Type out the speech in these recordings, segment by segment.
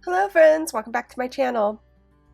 Hello friends, welcome back to my channel.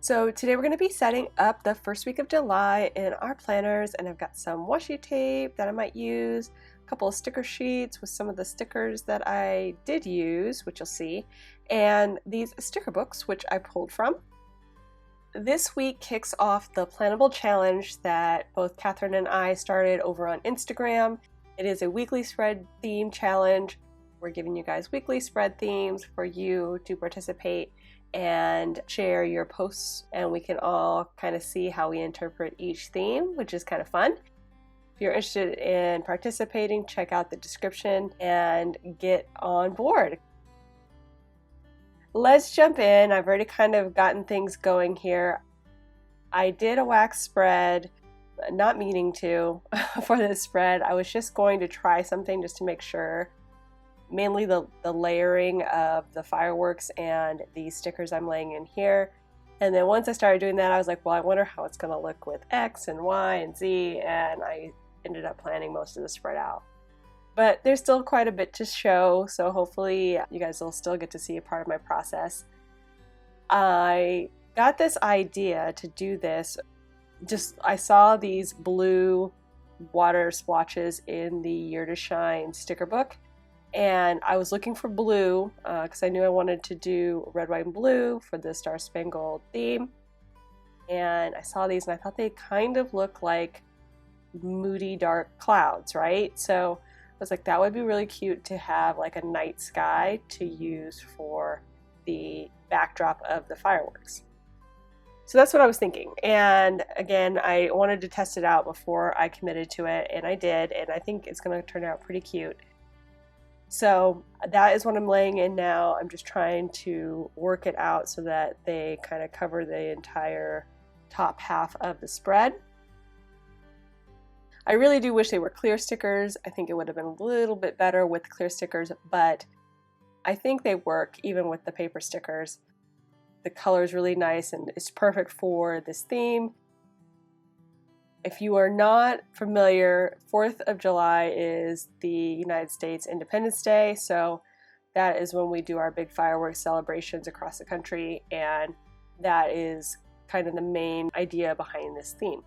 So today we're going to be setting up the first week of July in our planners, and I've got some washi tape that I might use, a couple of sticker sheets with some of the stickers that I did use, which you'll see, and these sticker books which I pulled from. This week kicks off the Planable challenge that both Catherine and I started over on Instagram. It is a weekly spread theme challenge. We're giving you guys weekly spread themes for you to participate and share your posts, and we can all kind of see how we interpret each theme, which is kind of fun. If you're interested in participating, check out the description and get on board. Let's jump in. I've already kind of gotten things going here. I did a wax spread, not meaning to, for this spread. I was just going to try something just to make sure. Mainly the layering of the fireworks and these stickers I'm laying in here. And then once I started doing that, I was like, well, I wonder how it's going to look with X and Y and Z, and I ended up planning most of the spread out. But there's still quite a bit to show, so hopefully you guys will still get to see a part of my process. I got this idea to do this, I saw these blue water splotches in the Year to Shine sticker book. And I was looking for blue because I knew I wanted to do red, white, and blue for the Star Spangled theme. And I saw these and I thought they kind of look like moody, dark clouds, right? So I was like, that would be really cute to have like a night sky to use for the backdrop of the fireworks. So that's what I was thinking. And again, I wanted to test it out before I committed to it, and I did. And I think it's going to turn out pretty cute. So that is what I'm laying in now. I'm just trying to work it out so that they kind of cover the entire top half of the spread. I really do wish they were clear stickers. I think it would have been a little bit better with clear stickers, but I think they work even with the paper stickers. The color is really nice and it's perfect for this theme. If you are not familiar, 4th of July is the United States Independence Day, so that is when we do our big fireworks celebrations across the country, and that is kind of the main idea behind this theme.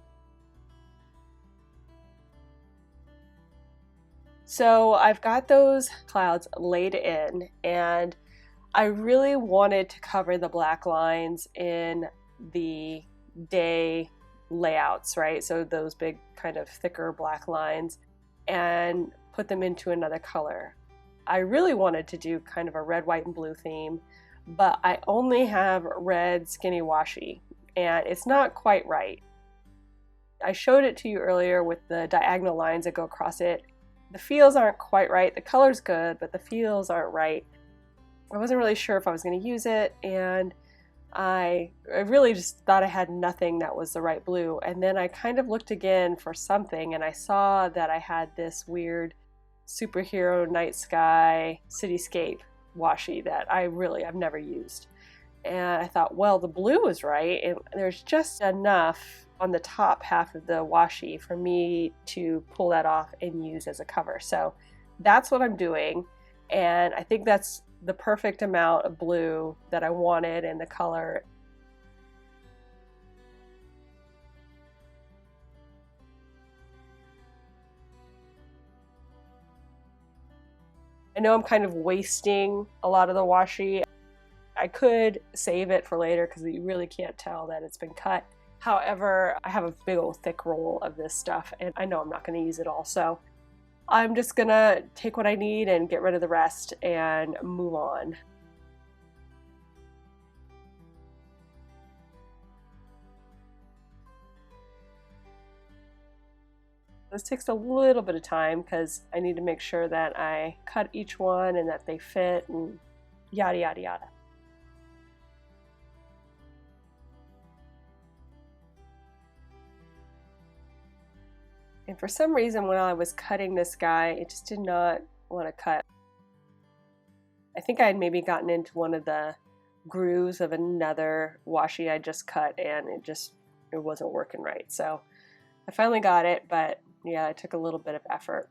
So I've got those clouds laid in, and I really wanted to cover the black lines in the day layouts, right? So those big kind of thicker black lines, and put them into another color. I really wanted to do kind of a red, white, and blue theme, but I only have red skinny washi, and it's not quite right. I showed it to you earlier with the diagonal lines that go across it. The feels aren't quite right. The color's good, but the feels aren't right. I wasn't really sure if I was going to use it, and I really just thought I had nothing that was the right blue. And then I kind of looked again for something, and I saw that I had this weird superhero night sky cityscape washi that I've never used. And I thought, well, the blue is right, and there's just enough on the top half of the washi for me to pull that off and use as a cover. So that's what I'm doing, and I think that's the perfect amount of blue that I wanted in the color. I know I'm kind of wasting a lot of the washi. I could save it for later because you really can't tell that it's been cut. However, I have a big old thick roll of this stuff, and I know I'm not going to use it all. So I'm just gonna take what I need and get rid of the rest and move on. This takes a little bit of time because I need to make sure that I cut each one and that they fit and yada yada yada. And for some reason when I was cutting this guy, it just did not want to cut. I think I had maybe gotten into one of the grooves of another washi I just cut, and it wasn't working right. So I finally got it, but yeah, it took a little bit of effort.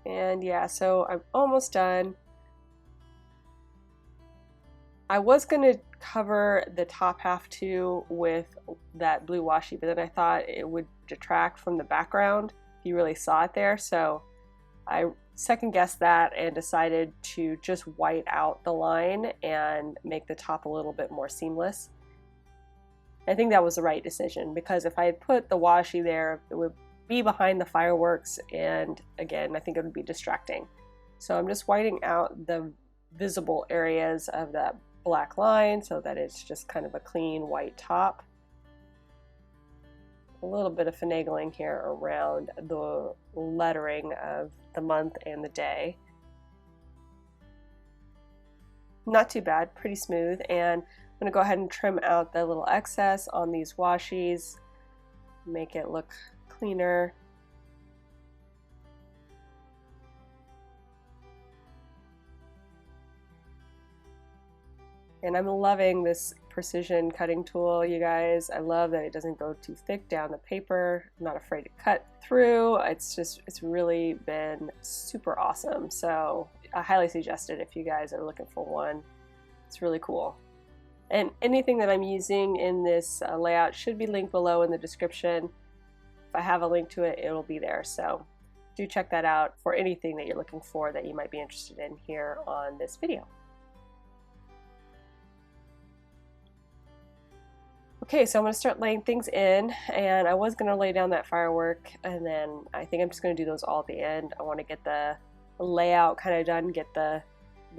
And yeah, so I'm almost done. I was going to cover the top half too with that blue washi, but then I thought it would detract from the background if you really saw it there. So I second guessed that and decided to just white out the line and make the top a little bit more seamless. I think that was the right decision, because if I had put the washi there, it would be behind the fireworks, and again, I think it would be distracting. So I'm just whiting out the visible areas of that black line so that it's just kind of a clean white top. A little bit of finagling here around the lettering of the month and the day. Not too bad, pretty smooth, and I'm going to go ahead and trim out the little excess on these washis, make it look cleaner. And I'm loving this precision cutting tool, you guys. I love that it doesn't go too thick down the paper. I'm not afraid to cut through. It's really been super awesome. So I highly suggest it if you guys are looking for one. It's really cool. And anything that I'm using in this layout should be linked below in the description. If I have a link to it, it'll be there. So do check that out for anything that you're looking for that you might be interested in here on this video. Okay, so I'm going to start laying things in, and I was going to lay down that firework, and then I think I'm just going to do those all at the end. I want to get the layout kind of done, get the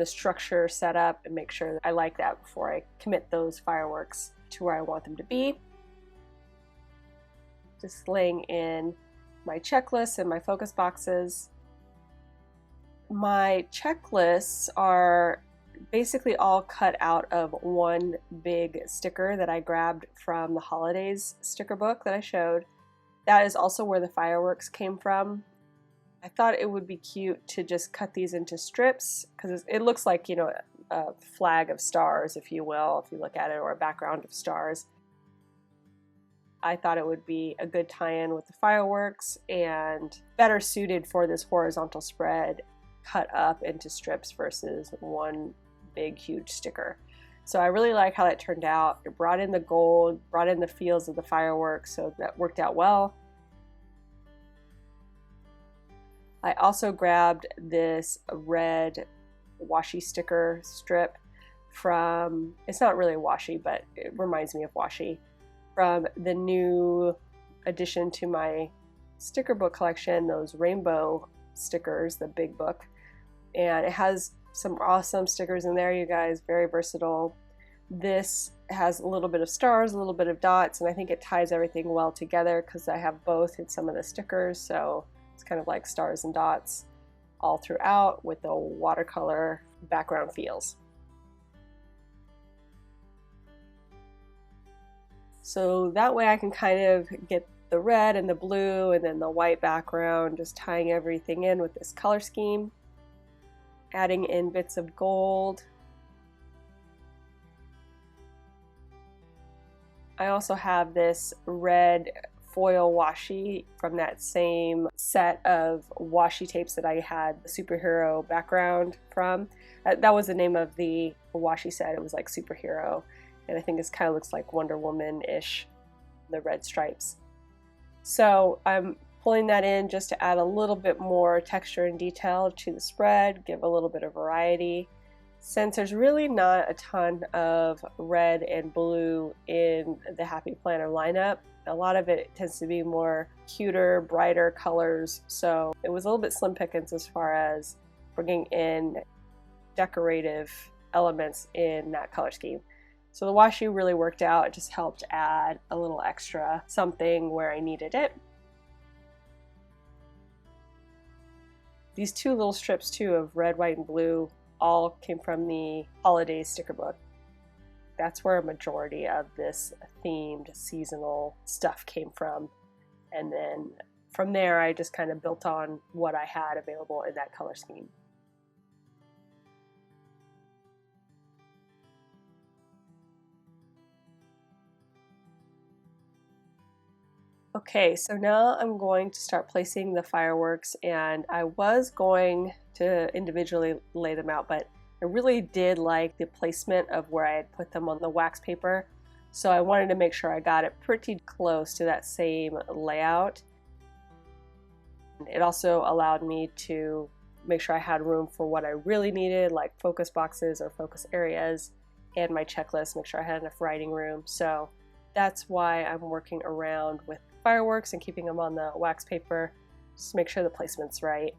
structure set up, and make sure that I like that before I commit those fireworks to where I want them to be. Just laying in my checklists and my focus boxes. My checklists are basically all cut out of one big sticker that I grabbed from the holidays sticker book that I showed. That is also where the fireworks came from. I thought it would be cute to just cut these into strips, because it looks like, you know, a flag of stars, if you will, if you look at it, or a background of stars. I thought it would be a good tie-in with the fireworks and better suited for this horizontal spread cut up into strips versus one big huge sticker. So I really like how that turned out. It brought in the gold, brought in the feels of the fireworks, so that worked out well. I also grabbed this red washi sticker strip from, it's not really washi, but it reminds me of washi, from the new addition to my sticker book collection, those rainbow stickers, the big book. And it has some awesome stickers in there, you guys, very versatile. This has a little bit of stars, a little bit of dots, and I think it ties everything well together because I have both in some of the stickers, so it's kind of like stars and dots all throughout with the watercolor background feels. So that way I can kind of get the red and the blue and then the white background, just tying everything in with this color scheme. Adding in bits of gold. I also have this red foil washi from that same set of washi tapes that I had the superhero background from. That was the name of the washi set. It was like superhero, and I think this kind of looks like Wonder Woman-ish, the red stripes. So I'm pulling that in just to add a little bit more texture and detail to the spread, give a little bit of variety. Since there's really not a ton of red and blue in the Happy Planner lineup, a lot of it tends to be more cuter, brighter colors, so it was a little bit slim pickings as far as bringing in decorative elements in that color scheme. So the washi really worked out. It just helped add a little extra something where I needed it. These two little strips too of red, white, and blue all came from the holidays sticker book. That's where a majority of this themed seasonal stuff came from. And then from there, I just kind of built on what I had available in that color scheme. Okay, so now I'm going to start placing the fireworks, and I was going to individually lay them out, but I really did like the placement of where I had put them on the wax paper, so I wanted to make sure I got it pretty close to that same layout. It also allowed me to make sure I had room for what I really needed, like focus boxes or focus areas, and my checklist, make sure I had enough writing room. So that's why I'm working around with fireworks and keeping them on the wax paper, just to make sure the placement's right.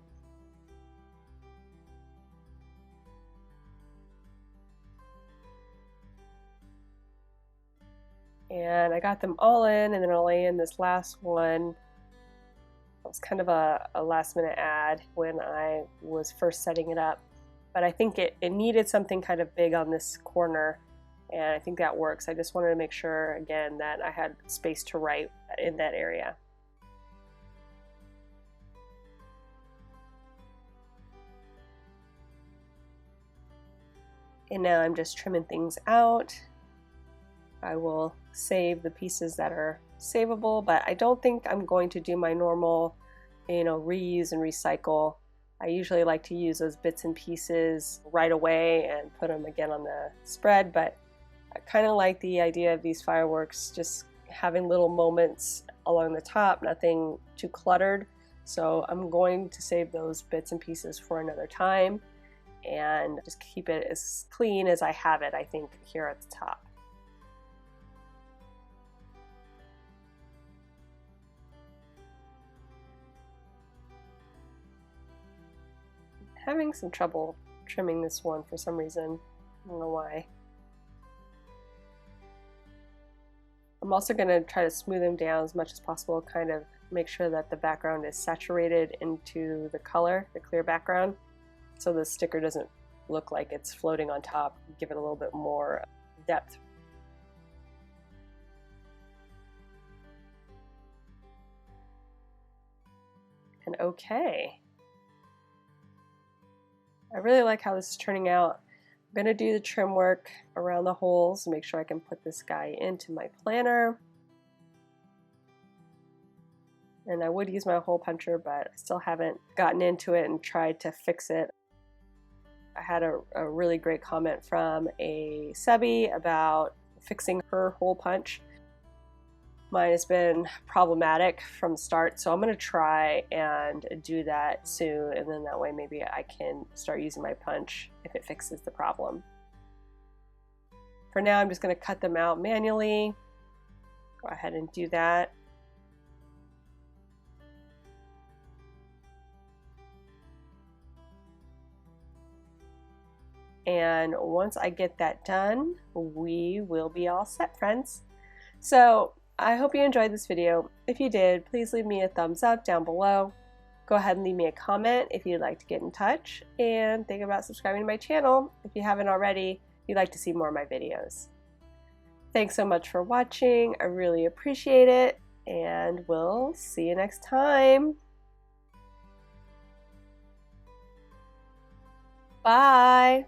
And I got them all in, and then I'll lay in this last one. It was kind of a last minute ad when I was first setting it up, but I think it needed something kind of big on this corner, and I think that works. I just wanted to make sure, again, that I had space to write in that area. And now I'm just trimming things out. I will save the pieces that are savable, but I don't think I'm going to do my normal, reuse and recycle. I usually like to use those bits and pieces right away and put them again on the spread, but I kind of like the idea of these fireworks just having little moments along the top, nothing too cluttered. So I'm going to save those bits and pieces for another time and just keep it as clean as I have it, I think, here at the top. Having some trouble trimming this one for some reason. I don't know why. I'm also going to try to smooth them down as much as possible, kind of make sure that the background is saturated into the color, the clear background, so the sticker doesn't look like it's floating on top. Give it a little bit more depth. And okay. I really like how this is turning out. I'm going to do the trim work around the holes and make sure I can put this guy into my planner. And I would use my hole puncher, but I still haven't gotten into it and tried to fix it. I had a really great comment from a subby about fixing her hole punch. Mine has been problematic from the start, so I'm going to try and do that soon, and then that way maybe I can start using my punch if it fixes the problem. For now, I'm just going to cut them out manually. Go ahead and do that. And once I get that done, we will be all set, friends. So I hope you enjoyed this video. If you did, please leave me a thumbs up down below. Go ahead and leave me a comment if you'd like to get in touch, and think about subscribing to my channel if you haven't already, if you'd like to see more of my videos. Thanks so much for watching. I really appreciate it, and we'll see you next time. Bye!